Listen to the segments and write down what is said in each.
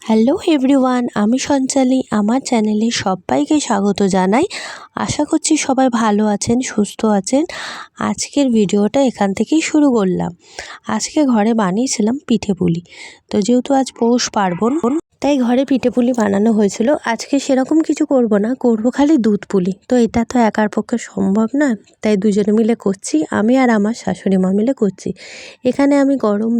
Hello everyone, আমি সঞ্চালি। আমার চ্যানেলে সবাইকে স্বাগত জানাই। আশা করছি সবাই ভালো আছেন, সুস্থ আছেন। আজকের ভিডিওটা এখান থেকেই শুরু করলাম। আজকে ঘরে বানিয়েছিলাম পিঠে পুলি। তো যেহেতু আজ পৌষ পার্বণ, তাই ঘরে পিঠে পুলি বানানো হয়েছিল। আজকে সেরকম কিছু করব না, করব খালি দুধ পুলি। তো এটা তো একার পক্ষে সম্ভব না, তাই দুজনে মিলে করছি। আমি আর আমার শাশুড়ি মা মিলে করছি। এখানে আমি গরম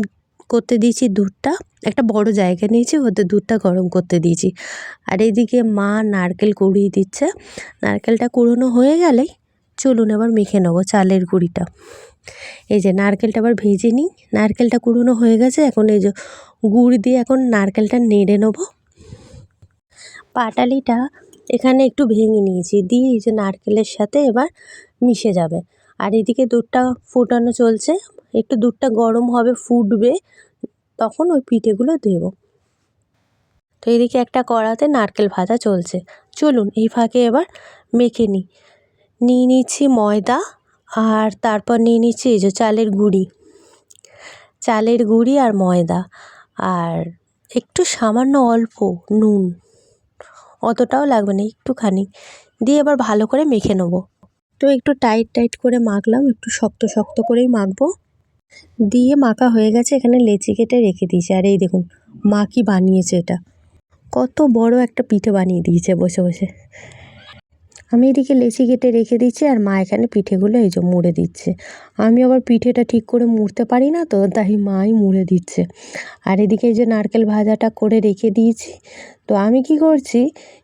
করতে দিয়েছি দুধটা, একটা বড় জায়গা নিয়েছি, ওতে দুধটা গরম করতে দিয়েছি। আর এদিকে মা নারকেল কুড়িয়ে দিচ্ছে। নারকেলটা কুড়োনো হয়ে গেলেই চলুন এবার মেখে নেবো চালের গুঁড়িটা। এই যে নারকেলটা আবার ভেজে নিই। নারকেলটা কুড়োনো হয়ে গেছে, এখন এই যে গুড় দিয়ে এখন নারকেলটা নেড়ে নেবো। পাটালিটা এখানে একটু ভেঙে নিয়েছি, দিয়ে এই যে নারকেলের সাথে এবার মিশে যাবে। আর এদিকে দুধটা ফোটানো চলছে, একটু দুধটা গরম হবে, ফুটবে, তখন ওই পিঠেগুলো দেবো। তো এদিকে একটা কড়াতে নারকেল ভাজা চলছে। চলুন এই ফাঁকে এবার মেখে নিয়ে নিচ্ছি ময়দা, আর তারপর নিয়ে নিচ্ছি এই যে চালের গুঁড়ি আর ময়দা, আর একটু সামান্য অল্প নুন, অতটাও লাগবে না, একটুখানি দিয়ে এবার ভালো করে মেখে নেবো। তো একটু টাইট করে মাখলাম, একটু শক্ত শক্ত করেই মাখবো। দিয়ে মাখা হয়ে গেছে, এখানে লেচি কেটে রেখে দিয়েছি। আর এই দেখুন মা কি বানিয়েছে, এটা কত বড় একটা পিঠে বানিয়ে দিয়েছে বসে বসে। আমি এদিকে লেচি কেটে রেখে দিচ্ছি, আর মা এখানে পিঠেগুলো এই যে মুড়ে দিচ্ছে। আমি আবার পিঠেটা ঠিক করে মুড়তে পারি না, তো তাই মাই মুড়ে দিচ্ছে। আর এদিকে এই যে নারকেল ভাজাটা করে রেখে দিয়েছি। তো আমি কি করছি,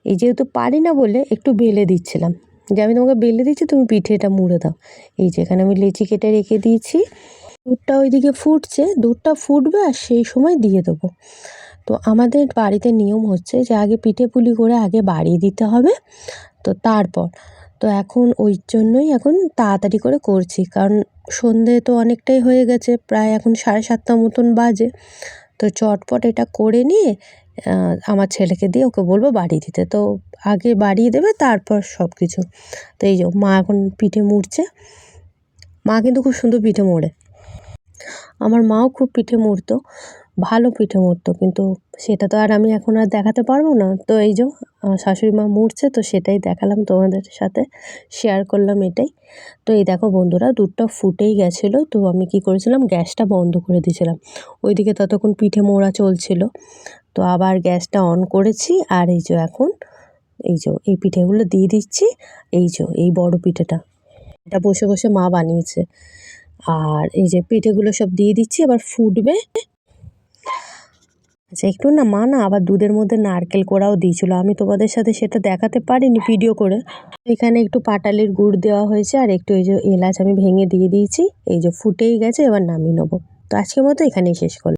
এই যেহেতু পারি না বলে একটু বেলে দিচ্ছিলাম, যে আমি তোমাকে বেলে দিচ্ছি, তুমি পিঠেটা মুড়ে দাও। এই যে এখানে আমি লেচি কেটে রেখে দিয়েছি। দুধটা ওইদিকে ফুটছে, দুধটা ফুটবে আর সেই সময় দিয়ে দেবো। তো আমাদের বাড়িতে নিয়ম হচ্ছে যে আগে পিঠে পুলি করে আগে বাড়িয়ে দিতে হবে, তো তারপর। তো এখন ওই জন্যই এখন তাড়াতাড়ি করে করছি, কারণ সন্ধে তো অনেকটাই হয়ে গেছে, প্রায় এখন 7:30 মতন বাজে। তো চটপট এটা করে নিয়ে আমার ছেলেকে দিয়ে ওকে বলবো বাড়িয়ে দিতে। তো আগে বাড়িয়ে দেবে, তারপর সব কিছু। তো এই যে মা এখন পিঠে মুড়ছে। মা কিন্তু খুব সুন্দর পিঠে মোড়ে। আমার মাও খুব পিঠে মুড়তো, ভালো পিঠে মুড়তো, কিন্তু সেটা তো আর আমি এখন আর দেখাতে পারবো না। তো এই যে শাশুড়ি মা মুড়ছে, তো সেটাই দেখালাম, তোমাদের সাথে শেয়ার করলাম এটাই। তো এই দেখো বন্ধুরা, দুধটা ফুটেই গেছিলো। তো আমি কি করেছিলাম, গ্যাসটা বন্ধ করে দিয়েছিলাম। ওইদিকে ততক্ষণ পিঠে মোড়া চলছিল, তো আবার গ্যাসটা অন করেছি। আর এই যে এখন এই পিঠেগুলো দিয়ে দিচ্ছি। এই বড় পিঠেটা, এটা বসে বসে মা বানিয়েছে। আর এই যে পিঠেগুলো সব দিয়ে দিচ্ছি, এবার ফুটবে। আচ্ছা, একটু না মা না আবার দুধের মধ্যে নারকেল কোড়াও দিয়েছিল, আমি তোমাদের সাথে সেটা দেখাতে পারিনি ভিডিও করে। এখানে একটু পাটালির গুড় দেওয়া হয়েছে, আর একটু এই যে এলাচ আমি ভেঙে দিয়ে দিয়েছি। এই যে ফুটেই গেছে, এবার নামিয়ে নেবো। তো আজকের মতো এখানেই শেষ করলাম।